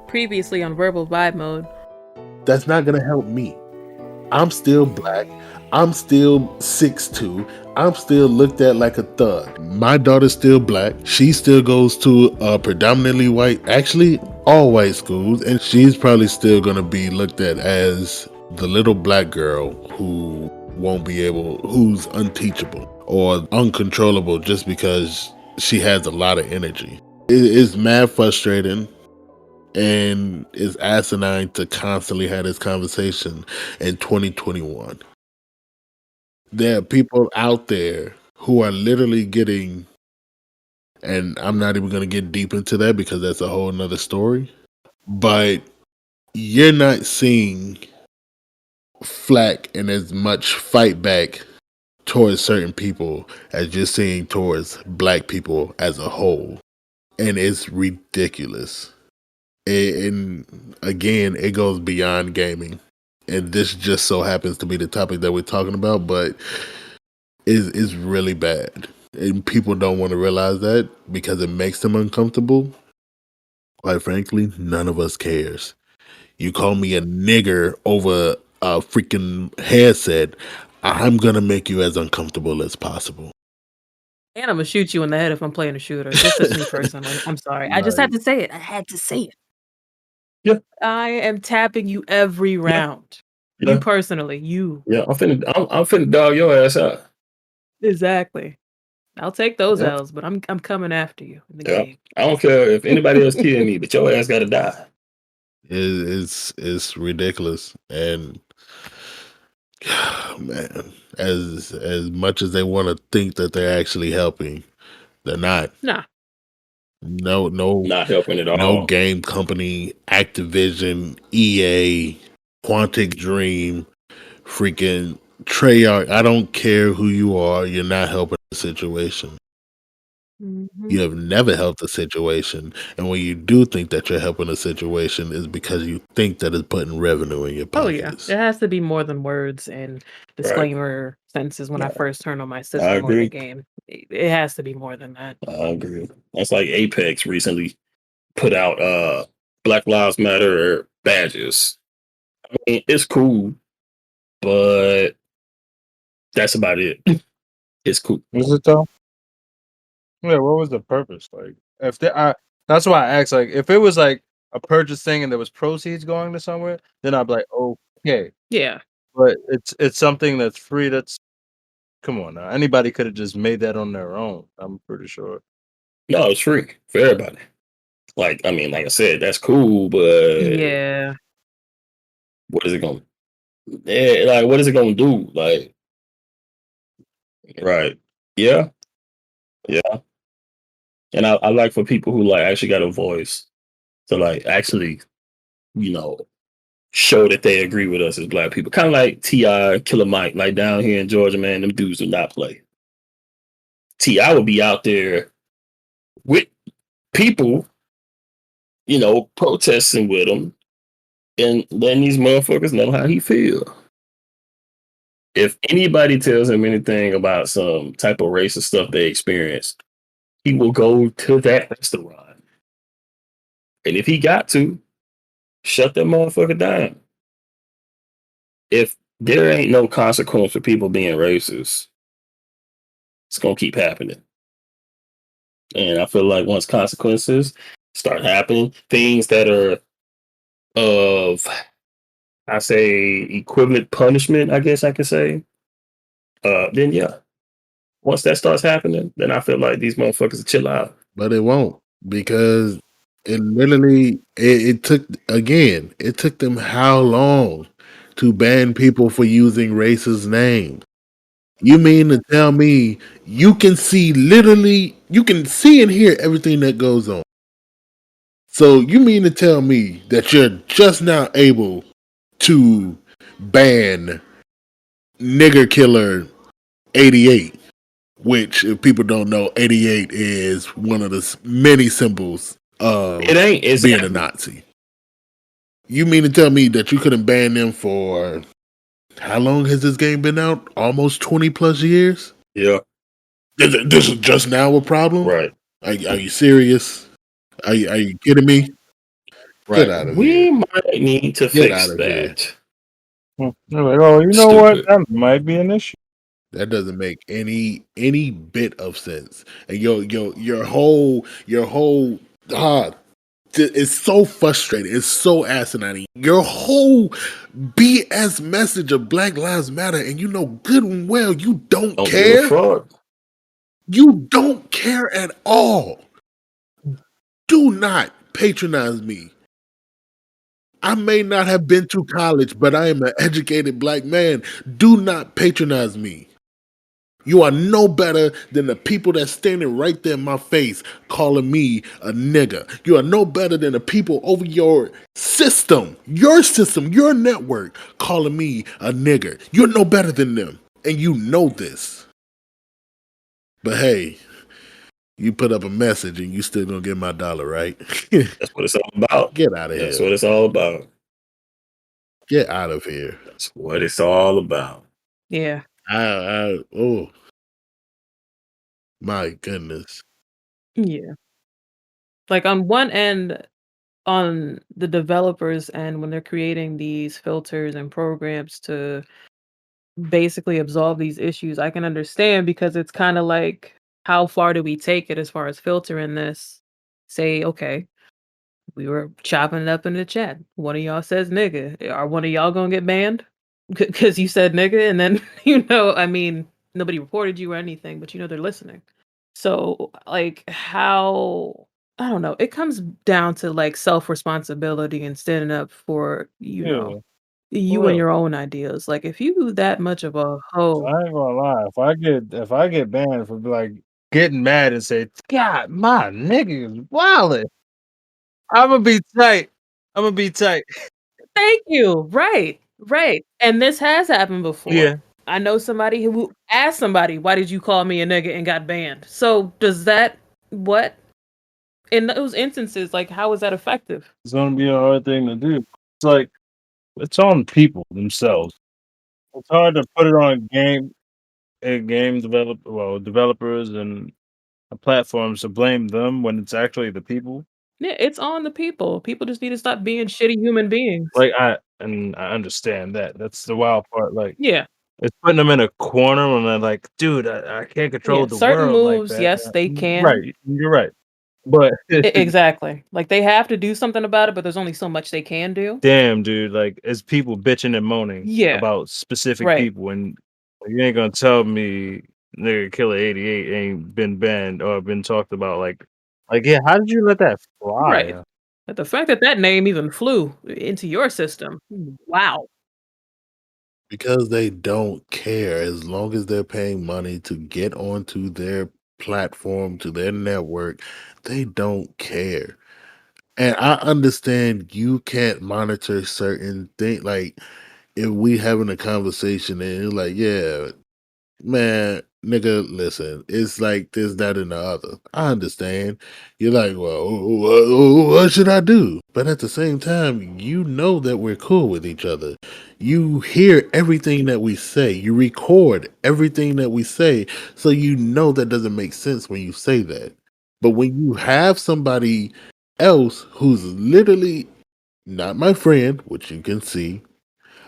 previously on verbal vibe mode. That's not gonna help me. I'm still black. I'm still 6'2". I'm still looked at like a thug. My daughter's still black. She still goes to a predominantly white, actually all white schools, and she's probably still gonna be looked at as the little black girl who's unteachable or uncontrollable just because she has a lot of energy. It's mad frustrating. And it's asinine to constantly have this conversation in 2021. There are people out there who are literally getting, and I'm not even going to get deep into that because that's a whole nother story, but you're not seeing flack and as much fight back towards certain people as you're seeing towards black people as a whole. And it's ridiculous. And again, it goes beyond gaming. And this just so happens to be the topic that we're talking about, but it's really bad. And people don't want to realize that because it makes them uncomfortable. Quite frankly, none of us cares. You call me a nigger over a freaking headset, I'm gonna make you as uncomfortable as possible. And I'm gonna shoot you in the head if I'm playing a shooter. Just as me personally. I'm sorry. I just had to say it. I had to say it. Yeah. I am tapping you every round. Yeah. You personally, you. Yeah, I'm finna dog your ass out. Exactly. I'll take those L's, but I'm coming after you in the game. I don't care if anybody else kill me, but your ass gotta die. It's ridiculous. And man, as much as they want to think that they're actually helping, they're not. Nah. No, not helping at all. No game company, Activision, EA, Quantic Dream, freaking Treyarch. I don't care who you are. You're not helping the situation. Mm-hmm. You have never helped a situation, and when you do think that you're helping a situation, is because you think that it's putting revenue in your pockets. Oh yeah, it has to be more than words and disclaimer sentences. When I first turn on my system or the game, it has to be more than that. I agree. That's like Apex recently put out Black Lives Matter badges. I mean, it's cool, but that's about it. It's cool. Is it though? Yeah, what was the purpose? Like, if that's why I asked. Like, if it was like a purchase thing and there was proceeds going to somewhere, then I'd be like, okay. Yeah. But it's something that's free. Come on now. Anybody could have just made that on their own. I'm pretty sure. No, it's free for everybody. Like, I mean, like I said, that's cool, but yeah, what is it going? Yeah, like, what is it going to do? Like, right? Yeah. And I like for people who like actually got a voice to like actually, show that they agree with us as black people. Kind of like T.I., Killer Mike, like down here in Georgia, man, them dudes do not play. T.I. would be out there with people, protesting with them and letting these motherfuckers know how he feel. If anybody tells him anything about some type of racist stuff they experienced, he will go to that restaurant. And if he got to, shut that motherfucker down. If there ain't no consequence for people being racist, it's going to keep happening. And I feel like once consequences start happening, things that are of, I say, equivalent punishment, I guess I could say, then yeah. Once that starts happening, then I feel like these motherfuckers will chill out. But it won't, because it literally, it took them how long to ban people for using racist names? You mean to tell me you can see and hear everything that goes on? So you mean to tell me that you're just now able to ban Nigger Killer 88? Which, if people don't know, 88 is one of the many symbols of being a Nazi. You mean to tell me that you couldn't ban them for, how long has this game been out? Almost 20 plus years? Yeah. This is just now a problem? Right. Are you serious? Are you kidding me? Get Right. out of We here. might need to Get out fix of here. that. They're like, oh, you know what? Stupid. That might be an issue. That doesn't make any bit of sense. And your whole God, it's so frustrating. It's so asinine. Your whole BS message of Black Lives Matter, and you know good and well you don't Don't give a care. fuck. You don't care at all. Do not patronize me. I may not have been to college, but I am an educated black man. Do not patronize me. You are no better than the people that's standing right there in my face calling me a nigger. You are no better than the people over your system, your network calling me a nigger. You're no better than them. And you know this. But hey, you put up a message and you still gonna get my dollar, right? That's what it's all about. Get out of That's here. what it's all about. Get out of here. That's what it's all about. Yeah. Oh my goodness. Yeah. Like on one end, on the developers end, when they're creating these filters and programs to basically absolve these issues, I can understand because it's kind of like, how far do we take it as far as filtering this? Say, okay, we were chopping it up in the chat. One of y'all says nigga. Are one of y'all gonna get banned? Because you said nigga, and then, I mean, nobody reported you or anything, but they're listening. So, like, how, I don't know, it comes down to like self responsibility and standing up for, Yeah, you for and real. your own ideas. Like, if you that much of a hoe, I ain't gonna lie. If I get banned for like getting mad and say, God, my nigga is wildin', I'm gonna be tight. I'm gonna be tight. thank you. Right, right. And this has happened Yeah. before. I know somebody who asked somebody, "Why did you call me a nigga?" and got banned. So does that what in those instances, like, how is that effective? It's gonna be a hard thing to do. It's like it's on people themselves. It's hard to put it on developers and platforms to blame them when it's actually the people. Yeah, it's on the people. People just need to stop being shitty human beings. Like I understand that. That's the wild part. Like Yeah. it's putting them in a corner when they're like, dude, I can't control Yeah. the Certain world like moves, that. yes, they can. Right, you're right. But Exactly. Like, they have to do something about it, but there's only so much they can do. damn, dude, like it's people bitching and moaning Yeah. about specific Right. people, and you ain't gonna tell me nigga Killer 88 ain't been banned or been talked about. Like yeah, how did you let that Right. fly? But the fact that that name even flew into your system, wow. Because they don't care as long as they're paying money to get onto their platform, to their network, they don't care. And I understand you can't monitor certain things. Like if we having a conversation and it's like, yeah, man, nigga, listen, it's like this, that, and the other. I understand. You're like, well, what should I do? But at the same time, you know that we're cool with each other. You hear everything that we say, you record everything that we say. So you know that doesn't make sense when you say that. But when you have somebody else who's literally not my friend, which you can see,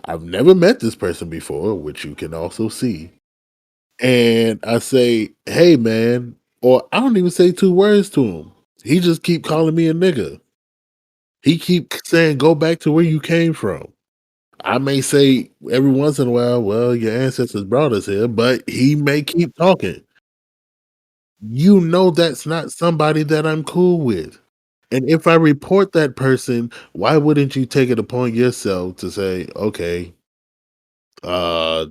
I've never met this person before, which you can also see, and I say, "Hey, man," or I don't even say 2 words to him. He just keep calling me a nigga. He keep saying, "Go back to where you came from." I may say every once in a while, "Well, your ancestors brought us here," but he may keep talking. You know that's not somebody that I'm cool with. And if I report that person, why wouldn't you take it upon yourself to say, "Okay,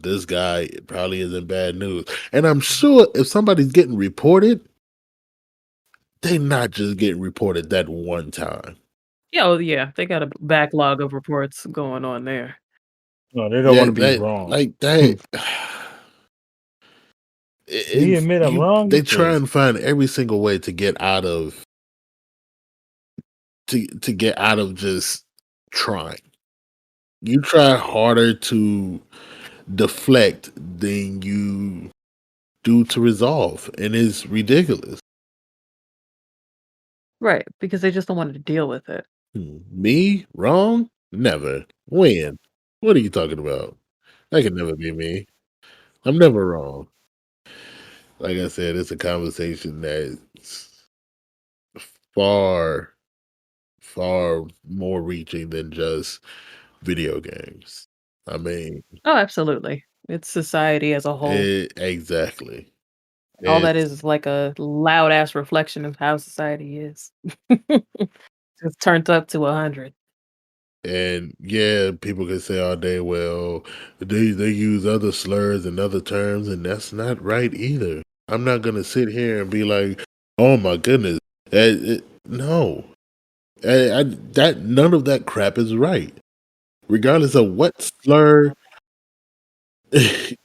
this guy probably isn't bad news." And I'm sure if somebody's getting reported, they not just getting reported that one time. Yeah, oh, yeah, they got a backlog of reports going on there. No, they don't want Yeah, to be that wrong. like that. Me It's admit I'm you. wrong. They You try crazy. and find every single way to get out of to get out of just trying. You try harder to deflect than you do to resolve, and it's ridiculous. Right, because they just don't want to deal with it. Me? Wrong? Never. When? What are you talking about? That could never be me. I'm never wrong. Like I said, it's a conversation that's far, far more reaching than just video games. I mean, Oh, absolutely. It's society as a whole. exactly. All that It's is like a loud ass reflection of how society is. Just turned up to 100. and yeah, people can say all day, well, they use other slurs and other terms, and that's not right either. I'm not gonna sit here and be like, oh my goodness, no, that none of that crap is right, regardless of what slur.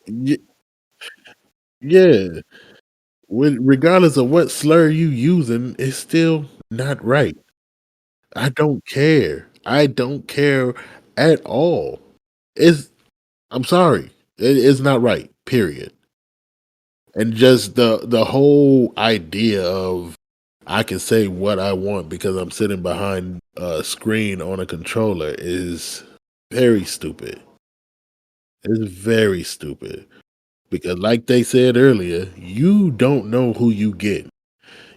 Y- yeah, regardless of what slur you using, it's still not right. I don't care. I don't care at all. It's I'm sorry. It's not right. Period. And just the whole idea of I can say what I want because I'm sitting behind a screen on a controller is very stupid. It's very stupid because, like they said earlier, you don't know who you get.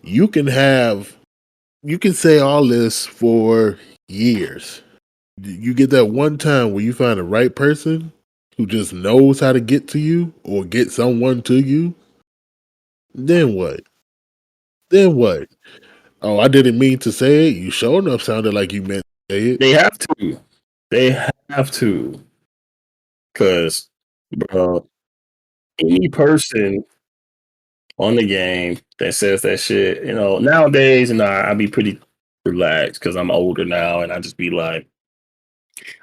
You can have you can say all this for years. You get that one time where you find the right person who just knows how to get to you or get someone to you, then what? Then what? Oh, I didn't mean to say it. You sure enough sounded like you meant to say it. They have to. They have to. Because, bro, any person on the game that says that shit, nowadays, I be pretty relaxed because I'm older now, and I just be like,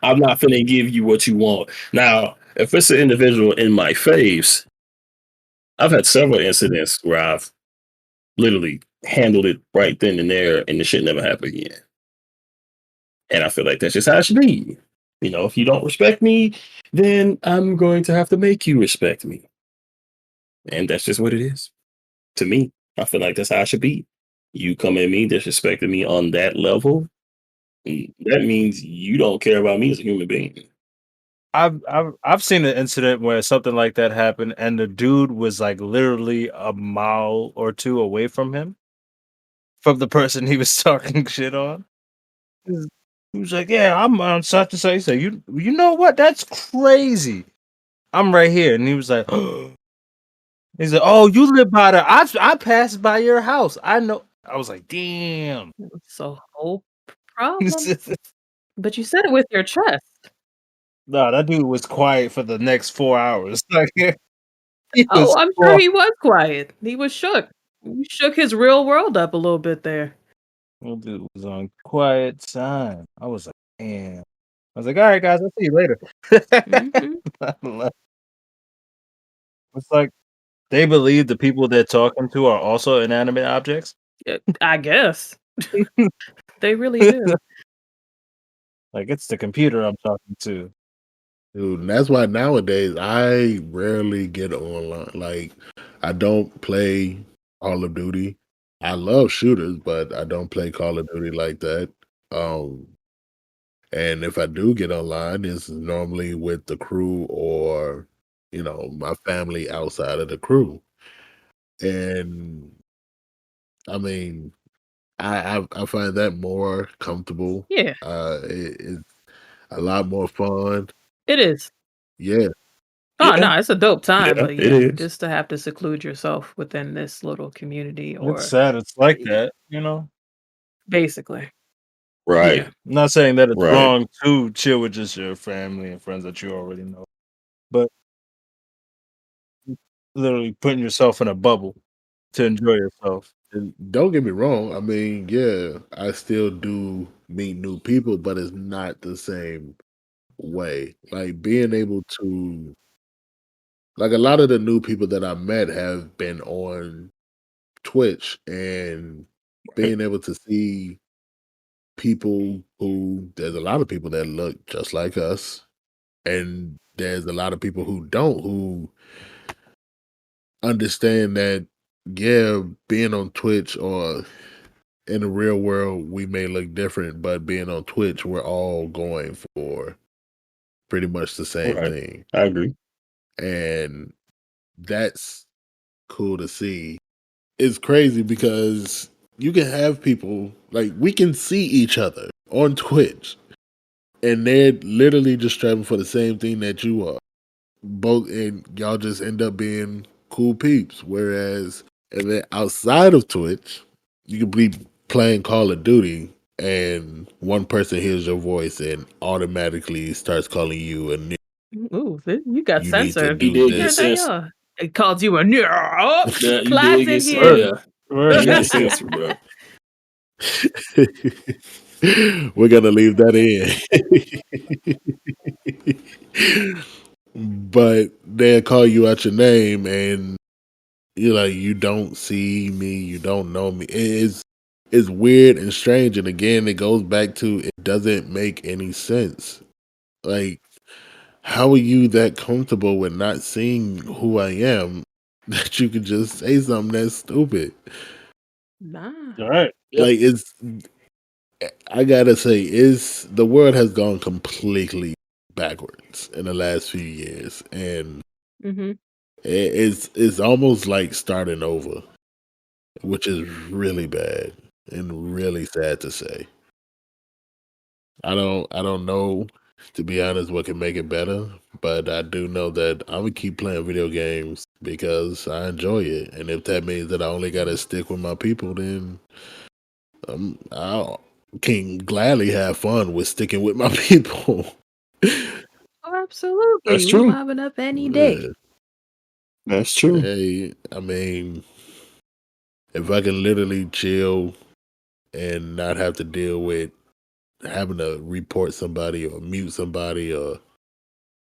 I'm not finna give you what you want. Now, if it's an individual in my face, I've had several incidents where I've literally handled it right then and there, and the shit never happened again. And I feel like that's just how it should be. If you don't respect me, then I'm going to have to make you respect me. And that's just what it is. To me, I feel like that's how it should be. You come at me, disrespecting me on that level, that means you don't care about me as a human being. I've seen an incident where something like that happened, and the dude was like literally a mile or two away from the person he was talking shit on. He's- He was like, "Yeah, I'm on such and such." He said, "You know what? That's crazy. I'm right here." And he was like, "He said, oh, you live by the I passed by your house. I know." I was like, "Damn." It's a whole problem. But you said it with your chest. No, that dude was quiet for the next 4 hours. Like, he Oh, was I'm sure quiet. he was quiet. He was shook. You shook his real world up a little bit there. That dude was on quiet time. I was like, "Damn." I was like, "Alright, guys, I'll see you later." Mhm. I left. It's like they believe the people they're talking to are also inanimate objects. I guess. They really do. Like, it's the computer I'm talking to. Dude, and that's why nowadays I rarely get online. Like, I don't play Call of Duty. I love shooters, but I don't play Call of Duty like that. Um, and if I do get online, it's normally with the crew or, my family outside of the crew. And I mean, I find that more comfortable. Yeah, It's a lot more fun. it is. Yeah, Oh, Yeah, no, it's a dope time, yeah, but it yeah, is. just to have to seclude yourself within this little community It's or sad it's like y that, you know? basically. Yeah. Right, I'm not saying that it's right. wrong to chill with just your family and friends that you already know, but literally putting yourself in a bubble to enjoy yourself. and don't get me wrong. I mean, yeah, I still do meet new people, but it's not the same way. Like being able to, like a lot of the new people that I met have been on Twitch and Right. being able to see people who there's a lot of people that look just like us, and there's a lot of people who don't, who understand that, yeah, being on Twitch or in the real world we may look different, but being on Twitch, we're all going for pretty much the same Right. thing. I agree. And that's cool to see. It's crazy because you can have people like we can see each other on Twitch and they're literally just striving for the same thing that you are. Both and y'all just end up being cool peeps. Whereas and then outside of Twitch, you could be playing Call of Duty and one person hears your voice and automatically starts calling you a new Ooh, you got you need to censored. He do did get Heard this. that, censored. y'all? It called you a nerd. Oh, Yeah, you did classic get here. Word, yeah. word. You Yeah. get censored, bro. We're gonna leave that in. But they'll call you out your name and you're like, you don't see me, you don't know me. It's weird and strange. And again, it goes back to it doesn't make any sense. Like, how are you that comfortable with not seeing who I am that you could just say something that's stupid? Nah. All right. Yep. Like it's I gotta say, is the world has gone completely backwards in the last few years. And Mm-hmm. it's almost like starting over, which is really bad and really sad to say. I don't know, to be honest, what can make it better, but I do know that I'm gonna keep playing video games because I enjoy it. And if that means that I only gotta stick with my people, then I can gladly have fun with sticking with my people. Oh, absolutely. That's We true. mobbing up any day. Yeah. That's true. Hey, I mean, if I can literally chill and not have to deal with having to report somebody or mute somebody or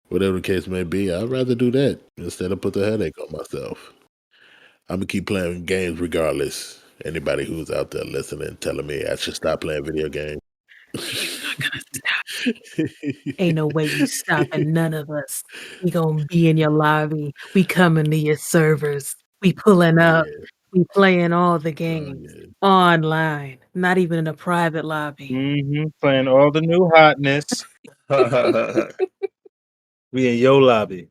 whatever the case may be, I'd rather do that instead of put the headache on myself. I'm gonna keep playing games regardless. Anybody who's out there listening, telling me I should stop playing video games. You're not gonna stop. Ain't no way you stopping none of us. We gonna be in your lobby. We coming to your servers. We pulling Oh up. yeah, We playing all the oh games yeah. online, not even in a private lobby. Playing all the new hotness. We in your lobby.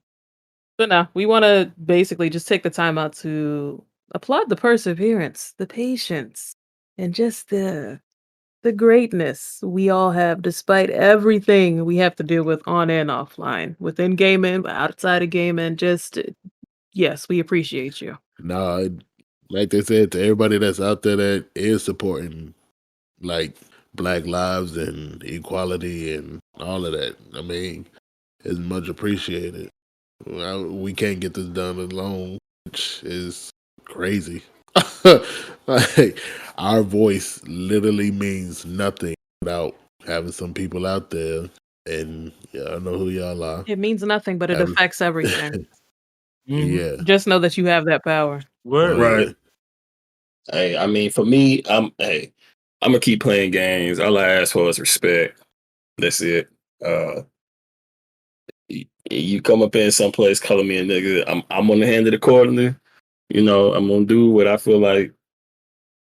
But no, we want to basically just take the time out to applaud the perseverance, the patience, and just the greatness we all have despite everything we have to deal with on and offline, within gaming, outside of gaming. Just yes, we appreciate you. Nah, like they said, to everybody that's out there that is supporting like Black lives and equality and all of that. I mean, it's much appreciated. We can't get this done alone, which is crazy. Like our voice literally means nothing without having some people out there, and yeah, I know who y'all are. It means nothing, but it Having, affects everything. yeah, Just know that you have that power. oh Word. yeah, Right. Hey, I mean, for me, I'm gonna keep playing games. All I ask for is respect. That's it. You come up in someplace calling me a nigga, I'm gonna handle it accordingly. You know, I'm gonna do what I feel like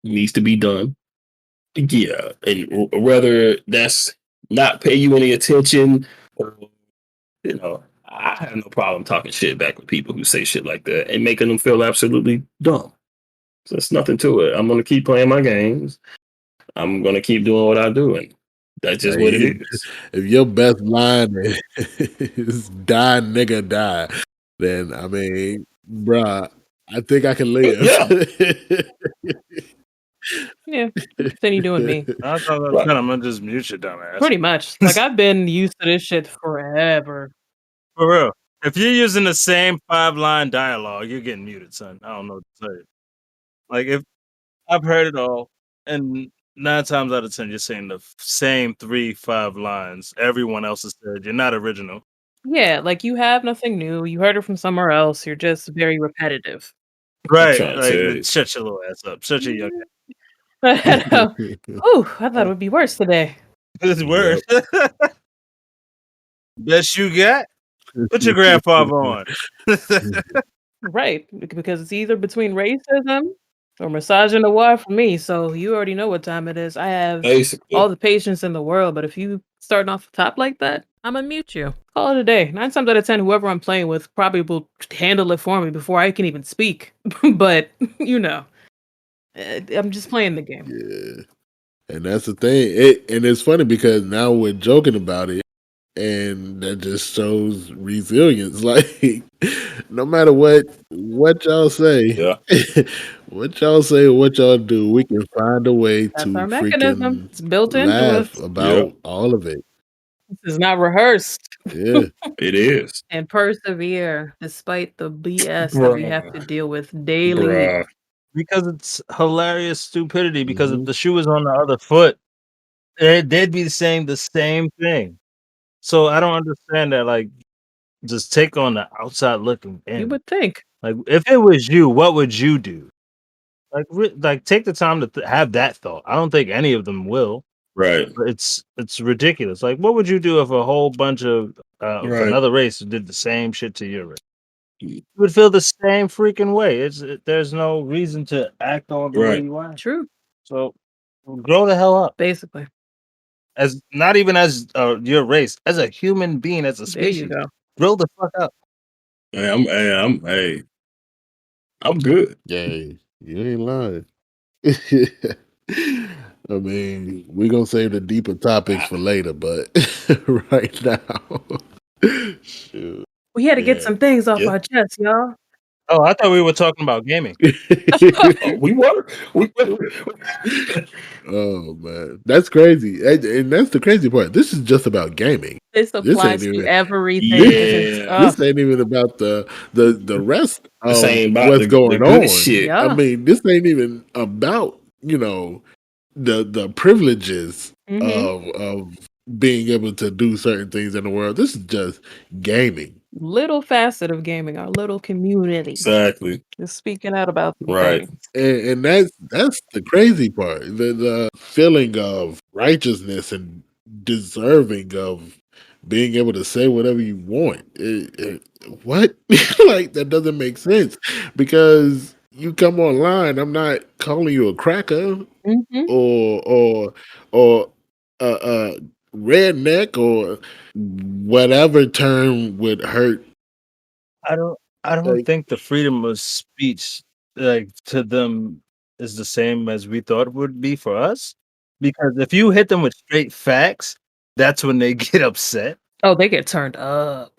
needs to be done. Yeah, and whether that's not pay you any attention, or I have no problem talking shit back with people who say shit like that and making them feel absolutely dumb. So there's nothing to it. I'm gonna keep playing my games. I'm gonna keep doing what I do, and that's just what it like is. if your best line is "die nigga die," then I mean, bruh, I think I can live. Yeah, Yeah, you continue doing me. 9 times out of right. 10, I'm gonna just mute your dumb ass. Pretty much. Like I've been used to this shit forever. For real. If you're using the same 5-line dialogue, you're getting muted, son. I don't know what to say. Like if I've heard it all, and 9 times out of 10, you're saying the same 3, 5 lines everyone else has said. You're not original. Yeah, like you have nothing new. You heard it from somewhere else. You're just very repetitive. I'm Right. trying to Like, tell you. shut your little ass up. Shut your young Mm. I know. Ooh, I thought it ass. would be worse today. This word. Yep. Best you got? Put your grandfather on. Right, because it's either between racism Or massaging the wire for me, so you already know what time it is. I have all Basically. the patience in the world, but if you starting off the top like that, Imma mute you. Call it a day. 9 times out of 10, whoever I'm playing with probably will handle it for me before I can even speak. But, you know, I'm just playing the game. Yeah. And that's the thing. And it's funny because now we're joking about it, and that just shows resilience. Like no matter what y'all say, Yeah. what y'all say, or what y'all do, we can find a way That's our to mechanism. freaking It's built into laugh us. Yeah. about all of it. This is not rehearsed. Yeah. It is. And persevere despite the BS that we have Bruh. to deal with daily. Bruh. Because it's hilarious stupidity. Because if Hmm. the shoe was on the other foot, they'd be saying the same thing. So I don't understand that. Like, just take on the outside looking You in. would think. Like, if it was you, what would you do? Like, like take the time to have that thought. I don't think any of them will. Right. But it's ridiculous. Like, what would you do if a whole bunch of Right. another race did the same shit to your race? You would feel the same freaking way. There's no reason to act all the way Right. you act. True. So grow the hell up. Basically. As not even as your race, as a human being, as a There you species, go. grow the fuck up. I'm good. Yay. You ain't lying. I mean, we're gonna save the deeper topics for later, but right now, shoot, We had to get yeah. some things off Yeah. our chest, y'all. Oh, I thought we were talking about gaming. Oh, we were. We Oh man, that's crazy, and that's the crazy part. This is just about gaming. This This ain't applies to even everything, and this, it's Yeah. this ain't even about the rest This of ain't about what's the going good on. shit. I yeah. mean, this ain't even about the privileges Mhm. of being able to do certain things in the world. This is just gaming. Little facet of gaming, our little community. Exactly. Just speaking out about some Right. things. And that's the crazy part. The feeling of righteousness and deserving of being able to say whatever you want. What? Like that doesn't make sense because you come online. I'm not calling you a cracker Mhm. or a redneck or whatever term would hurt. I don't I don't Like, think the freedom of speech like to them is the same as we thought it would be for us. Because if you hit them with straight facts, that's when they get upset. Oh, they get turned up.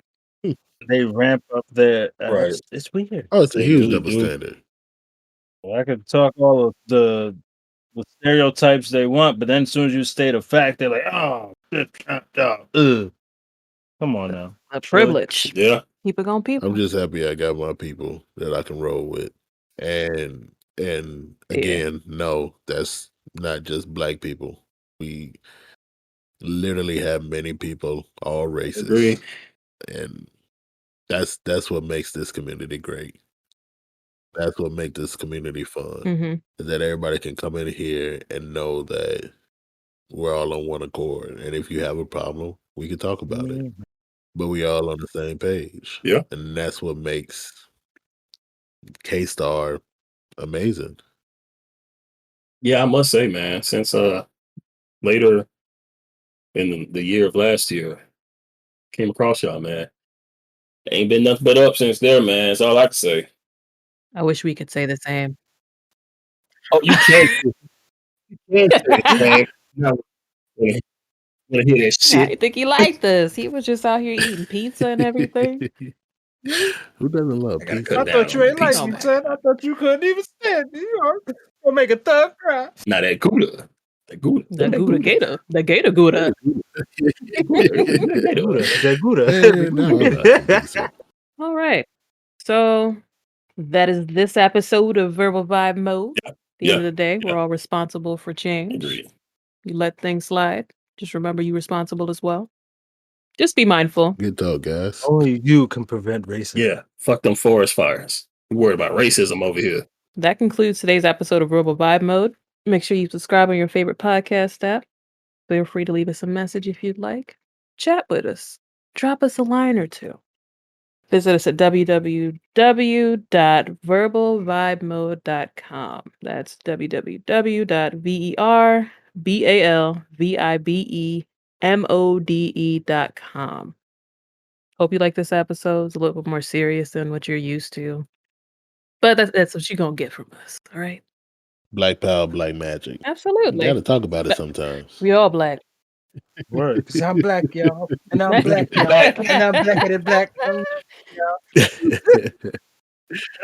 They ramp up their Right. it's weird. oh, it's a They huge really double do. standard. Well, I could talk all of the stereotypes they want, but then as soon as you state a fact, they're like, "Oh, ugh." Come on now. A Really? privilege. Yeah. Keep it going, I'm people. just happy I got my people that I can roll with. And Yeah. again, no, that's not just black people. We literally have many people, all Agree. races, and that's what makes this community great. That's what makes this community fun. Mhm. Is that everybody can come in here and know that we're all on one accord. And if you have a problem, we can talk about it. Mhm. But we all on the same page. Yeah. And that's what makes K Star amazing. Yeah, I must say, man, since later in the year of last year, came across y'all, man. Ain't been nothing but up since there, man. That's all I can say. I wish we could say the same. Oh, you can say the same. No, wanna wanna hear that I shit. didn't think he liked us. He was just out here eating pizza and everything. Really? Who doesn't I love gotta I cut pizza? down thought on you the ain't like Oh pizza. me, my son. I thought you couldn't even stand it. You are gonna make a thug cry. Now that Gouda. That Gouda. The That Gouda Gouda. Gator. The Gator Gouda. That The Gator. Gouda, the Gouda, the And now I love some Gouda. pizza. All right. So that is this episode of Verbal Vibe Mode. At the end Yeah. of the day, Yeah. we're all responsible for change. Agreed. You let things slide. Just remember you're responsible as well. Just be mindful. Good talk, guys. Only you can prevent racism. Yeah. Fuck them forest fires. We worried about racism over here. That concludes today's episode of Verbal Vibe Mode. Make sure you subscribe on your favorite podcast app. Feel free to leave us a message if you'd like. Chat with us. Drop us a line or two. Visit us at www.verbalvibemode.com. That's www.verbalvibemode.com. Hope you like this episode. It's a little bit more serious than what you're used to. But that's what you're gonna get from us, all right? Black power, black magic. You Absolutely. gotta talk about it But sometimes. we all black. Word, because I'm black, y'all. And I'm black, y'all. Black. And I'm blacker than black. Y'all.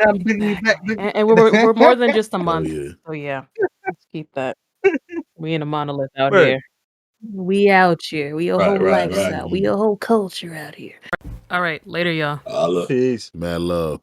And I'm biggie black. And we're more than just a Oh month. yeah. So yeah, let's keep that. We ain't a monolith out Word. here. We out here. We a whole Right. lifestyle. We a whole culture out here. All right, later, y'all. Holla. Peace. Mad love.